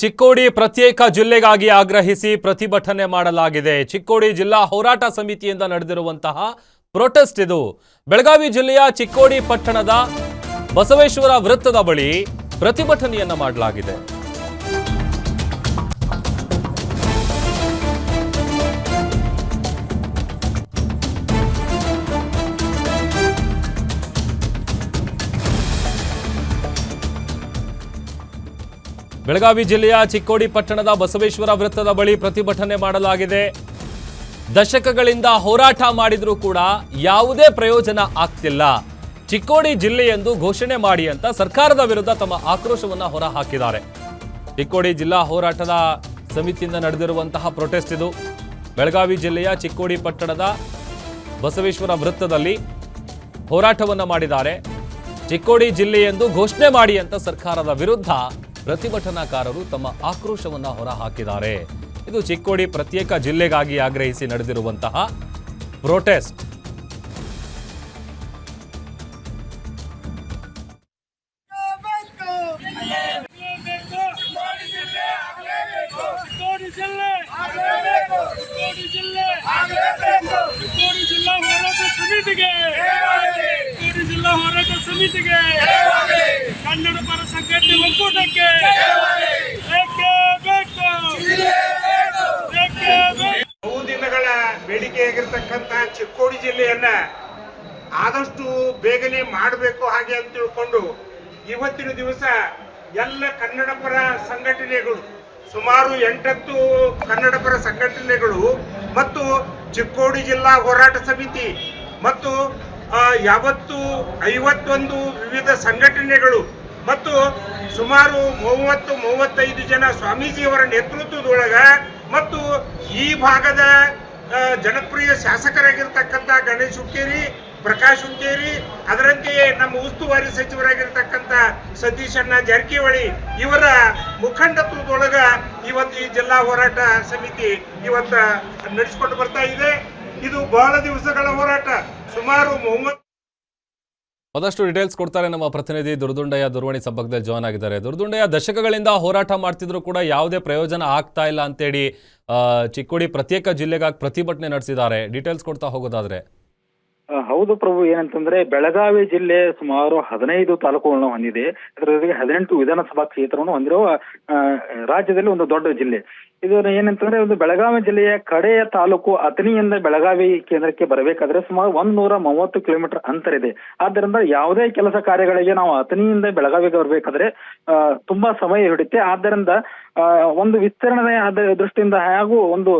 ಚಿಕ್ಕೋಡಿ ಪ್ರತ್ಯೇಕ ಜಿಲ್ಲೆಗಾಗಿ ಆಗ್ರಹಿಸಿ ಪ್ರತಿಭಟನೆ ಮಾಡಲಾಗಿದೆ. ಚಿಕ್ಕೋಡಿ ಜಿಲ್ಲಾ ಹೋರಾಟ ಸಮಿತಿಯಿಂದ ನಡೆದಿರುವಂತಹ ಪ್ರೊಟೆಸ್ಟ್ ಇದು. ಬೆಳಗಾವಿ ಜಿಲ್ಲೆಯ ಚಿಕ್ಕೋಡಿ ಪಟ್ಟಣದ ಬಸವೇಶ್ವರ ವೃತ್ತದ ಬಳಿ ಪ್ರತಿಭಟನೆಯನ್ನ ಮಾಡಲಾಗಿದೆ. ಬೆಳಗಾವಿ ಜಿಲ್ಲೆಯ ಚಿಕ್ಕೋಡಿ ಪಟ್ಟಣದ ಬಸವೇಶ್ವರ ವೃತ್ತದ ಬಳಿ ಪ್ರತಿಭಟನೆ ಮಾಡಲಾಗಿದೆ. ದಶಕಗಳಿಂದ ಹೋರಾಟ ಮಾಡಿದ್ರೂ ಕೂಡ ಯಾವುದೇ ಪ್ರಯೋಜನ ಆಗ್ತಿಲ್ಲ. ಚಿಕ್ಕೋಡಿ ಜಿಲ್ಲೆ ಎಂದು ಘೋಷಣೆ ಮಾಡಿ ಅಂತ ಸರ್ಕಾರದ ವಿರುದ್ಧ ತಮ್ಮ ಆಕ್ರೋಶವನ್ನ ಹೊರಹಾಕಿದ್ದಾರೆ. ಚಿಕ್ಕೋಡಿ ಜಿಲ್ಲಾ ಹೋರಾಟದ ಸಮಿತಿಯಿಂದ ನಡೆದಿರುವಂತಹ ಪ್ರೊಟೆಸ್ಟ್ ಇದು. ಬೆಳಗಾವಿ ಜಿಲ್ಲೆಯ ಚಿಕ್ಕೋಡಿ ಪಟ್ಟಣದ ಬಸವೇಶ್ವರ ವೃತ್ತದಲ್ಲಿ ಹೋರಾಟವನ್ನ ಮಾಡಿದ್ದಾರೆ. ಚಿಕ್ಕೋಡಿ ಜಿಲ್ಲೆ ಎಂದು ಘೋಷಣೆ ಮಾಡಿ ಅಂತ ಸರ್ಕಾರದ ವಿರುದ್ಧ ಪ್ರತಿಭಟನಾಕಾರರು ತಮ್ಮ ಆಕ್ರೋಶವನ್ನ ಹೊರಹಾಕಿದ್ದಾರೆ. ಇದು ಚಿಕ್ಕೋಡಿ ಪ್ರತ್ಯೇಕ ಜಿಲ್ಲೆಗಾಗಿ ಆಗ್ರಹಿಸಿ ನಡೆದಿರುವಂತಹ ಪ್ರೊಟೆಸ್ಟ್. ಕನ್ನಡ ಪರ ಸಂಘಟನೆ ಒಕ್ಕೂಟಕ್ಕೆ ಬಹುದಿನಗಳ ಬೇಡಿಕೆಯಾಗಿರ್ತಕ್ಕಂಥ ಚಿಕ್ಕೋಡಿ ಜಿಲ್ಲೆಯನ್ನ ಆದಷ್ಟು ಬೇಗನೆ ಮಾಡಬೇಕು ಹಾಗೆ ಅಂತ ತಿಳ್ಕೊಂಡು ಇವತ್ತಿನ ದಿವಸ ಎಲ್ಲ ಕನ್ನಡ ಪರ ಸಂಘಟನೆಗಳು ಸುಮಾರು 8 ಕನ್ನಡ ಪರ ಸಂಘಟನೆಗಳು ಮತ್ತು ಚಿಕ್ಕೋಡಿ ಜಿಲ್ಲಾ ಹೋರಾಟ ಸಮಿತಿ ಮತ್ತು 51 ವಿವಿಧ ಸಂಘಟನೆಗಳು ಮತ್ತು ಸುಮಾರು 30-35 ಜನ ಸ್ವಾಮೀಜಿಯವರ ನೇತೃತ್ವದೊಳಗ ಮತ್ತು ಈ ಭಾಗದ ಜನಪ್ರಿಯ ಶಾಸಕರಾಗಿರ್ತಕ್ಕಂಥ ಗಣೇಶ್ ಹುಕ್ಕೇರಿ, ಪ್ರಕಾಶ್ ಹುಕ್ಕೇರಿ, ಅದರಂತೆಯೇ ನಮ್ಮ ಉಸ್ತುವಾರಿ ಸಚಿವರಾಗಿರ್ತಕ್ಕಂಥ ಸತೀಶಣ್ಣ ಜಾರಕಿಹೊಳಿ ಇವರ ಮುಖಂಡತ್ವದೊಳಗ ಇವತ್ತು ಈ ಜಿಲ್ಲಾ ಹೋರಾಟ ಸಮಿತಿ ಇವತ್ತು ನಡೆಸಿಕೊಂಡು ಬರ್ತಾ ಇದೆ. ಇದು ಬಹಳ ದಿವಸಗಳ ಹೋರಾಟ. ಸುಮಾರು ಮತ್ತಷ್ಟು ಡೀಟೇಲ್ಸ್ ಕೊಡ್ತಾರೆ ನಮ್ಮ ಪ್ರತಿನಿಧಿ ದುರ್ದುಂಡಯ್ಯ. ದೂರವಾಣಿ ಸಂಪರ್ಕದಲ್ಲಿ ಜಾಯ್ನ್ ಆಗಿದ್ದಾರೆ. ದುರ್ದುಂಡಯ್ಯ, ದಶಕಗಳಿಂದ ಹೋರಾಟ ಮಾಡ್ತಿದ್ರು ಕೂಡ ಯಾವುದೇ ಪ್ರಯೋಜನ ಆಗ್ತಾ ಇಲ್ಲ ಅಂತೇಳಿ ಚಿಕ್ಕೋಡಿ ಪ್ರತ್ಯೇಕ ಜಿಲ್ಲೆಗಾಗಿ ಪ್ರತಿಭಟನೆ ನಡೆಸಿದ್ದಾರೆ. ಡೀಟೇಲ್ಸ್ ಕೊಡ್ತಾ ಹೋಗೋದಾದ್ರೆ. ಹೌದು ಪ್ರಭು, ಏನಂತಂದ್ರೆ ಬೆಳಗಾವಿ ಜಿಲ್ಲೆ ಸುಮಾರು 15 ತಾಲೂಕುಗಳನ್ನು ಹೊಂದಿದೆ. ಇದರ ಜೊತೆಗೆ 18 ವಿಧಾನಸಭಾ ಕ್ಷೇತ್ರವನ್ನು ಹೊಂದಿರುವ ರಾಜ್ಯದಲ್ಲಿ ಒಂದು ದೊಡ್ಡ ಜಿಲ್ಲೆ. ಇದು ಏನಂತಂದ್ರೆ ಒಂದು ಬೆಳಗಾವಿ ಜಿಲ್ಲೆಯ ಕಡೆಯ ತಾಲೂಕು ಅಥಣಿಯಿಂದ ಬೆಳಗಾವಿ ಕೇಂದ್ರಕ್ಕೆ ಬರಬೇಕಾದ್ರೆ ಸುಮಾರು 130 ಕಿಲೋಮೀಟರ್ ಅಂತರ ಇದೆ. ಆದ್ದರಿಂದ ಯಾವುದೇ ಕೆಲಸ ಕಾರ್ಯಗಳಿಗೆ ನಾವು ಅಥಣಿಯಿಂದ ಬೆಳಗಾವಿಗೆ ಬರಬೇಕಾದ್ರೆ ತುಂಬಾ ಸಮಯ ಹಿಡಿಯುತ್ತೆ. ಆದ್ದರಿಂದ ಒಂದು ವಿಸ್ತರಣೆಯ ದೃಷ್ಟಿಯಿಂದ ಹಾಗೂ ಒಂದು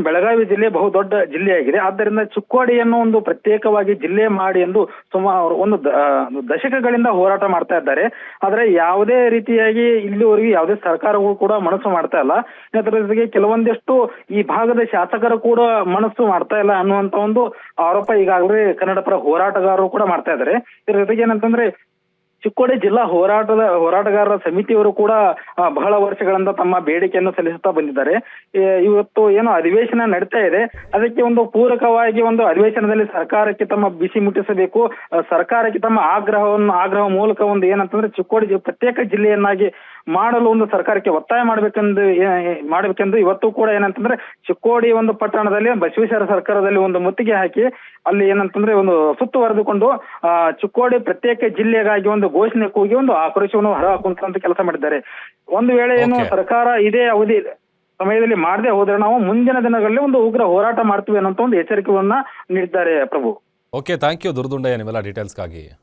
ಬೆಳಗಾವಿ ಜಿಲ್ಲೆ ಬಹುದೊಡ್ಡ ಜಿಲ್ಲೆಯಾಗಿದೆ. ಆದ್ದರಿಂದ ಚಿಕ್ಕೋಡಿಯನ್ನು ಒಂದು ಪ್ರತ್ಯೇಕವಾಗಿ ಜಿಲ್ಲೆ ಮಾಡಿ ಎಂದು ಸುಮಾರು ಒಂದು ದಶಕಗಳಿಂದ ಹೋರಾಟ ಮಾಡ್ತಾ ಇದ್ದಾರೆ. ಆದ್ರೆ ಯಾವುದೇ ರೀತಿಯಾಗಿ ಇಲ್ಲಿವರೆಗೂ ಯಾವುದೇ ಸರ್ಕಾರಗಳು ಕೂಡ ಮನಸ್ಸು ಮಾಡ್ತಾ ಇಲ್ಲ. ಇದರ ಜೊತೆಗೆ ಕೆಲವೊಂದಿಷ್ಟು ಈ ಭಾಗದ ಶಾಸಕರು ಕೂಡ ಮನಸ್ಸು ಮಾಡ್ತಾ ಇಲ್ಲ ಅನ್ನುವಂತ ಒಂದು ಆರೋಪ ಈಗಾಗಲೇ ಕನ್ನಡ ಪರ ಹೋರಾಟಗಾರರು ಕೂಡ ಮಾಡ್ತಾ ಇದ್ದಾರೆ. ಇದರ ಜೊತೆಗೆ ಏನಂತಂದ್ರೆ ಚಿಕ್ಕೋಡಿ ಜಿಲ್ಲಾ ಹೋರಾಟಗಾರರ ಸಮಿತಿಯವರು ಕೂಡ ಬಹಳ ವರ್ಷಗಳಿಂದ ತಮ್ಮ ಬೇಡಿಕೆಯನ್ನು ಸಲ್ಲಿಸುತ್ತಾ ಬಂದಿದ್ದಾರೆ. ಇವತ್ತು ಏನು ಅಧಿವೇಶನ ನಡೀತಾ ಇದೆ, ಅದಕ್ಕೆ ಒಂದು ಪೂರಕವಾಗಿ ಒಂದು ಅಧಿವೇಶನದಲ್ಲಿ ಸರ್ಕಾರಕ್ಕೆ ತಮ್ಮ ಬಿಸಿ ಮುಟ್ಟಿಸಬೇಕು, ಸರ್ಕಾರಕ್ಕೆ ತಮ್ಮ ಆಗ್ರಹ ಮೂಲಕ ಒಂದು ಏನಂತಂದ್ರೆ ಚಿಕ್ಕೋಡಿ ಪ್ರತ್ಯೇಕ ಜಿಲ್ಲೆಯನ್ನಾಗಿ ಮಾಡಲು ಒಂದು ಸರ್ಕಾರಕ್ಕೆ ಒತ್ತಾಯ ಮಾಡಬೇಕೆಂದು ಇವತ್ತು ಕೂಡ ಏನಂತಂದ್ರೆ ಚಿಕ್ಕೋಡಿ ಒಂದು ಪಟ್ಟಣದಲ್ಲಿ ಬಸವೇಶ್ವರ ಸರ್ಕಾರದಲ್ಲಿ ಒಂದು ಮುತ್ತಿಗೆ ಹಾಕಿ ಅಲ್ಲಿ ಏನಂತಂದ್ರೆ ಒಂದು ಸುತ್ತುವರೆದುಕೊಂಡು ಚಿಕ್ಕೋಡಿ ಪ್ರತ್ಯೇಕ ಜಿಲ್ಲೆಗಾಗಿ ಒಂದು ಘೋಷಣೆ ಕೂಗಿ ಒಂದು ಆಕ್ರೋಶವನ್ನು ಹೊರಹಾಕುವಂತ ಕೆಲಸ ಮಾಡಿದ್ದಾರೆ. ಒಂದು ವೇಳೆ ಏನು ಸರ್ಕಾರ ಇದೇ ಅವಧಿ ಸಮಯದಲ್ಲಿ ಮಾಡದೆ ಹೋದ್ರೆ ನಾವು ಮುಂದಿನ ದಿನಗಳಲ್ಲಿ ಒಂದು ಉಗ್ರ ಹೋರಾಟ ಮಾಡ್ತೀವಿ ಅನ್ನೋ ಒಂದು ಎಚ್ಚರಿಕೆಯನ್ನ ನೀಡಿದ್ದಾರೆ ಪ್ರಭು. ಓಕೆ, ಥ್ಯಾಂಕ್ ಯು ದುರ್ದುಂಡಯ್ಯ ನಿಮ್ಮೆಲ್ಲ ಡೀಟೇಲ್ಸ್ಗಾಗಿ.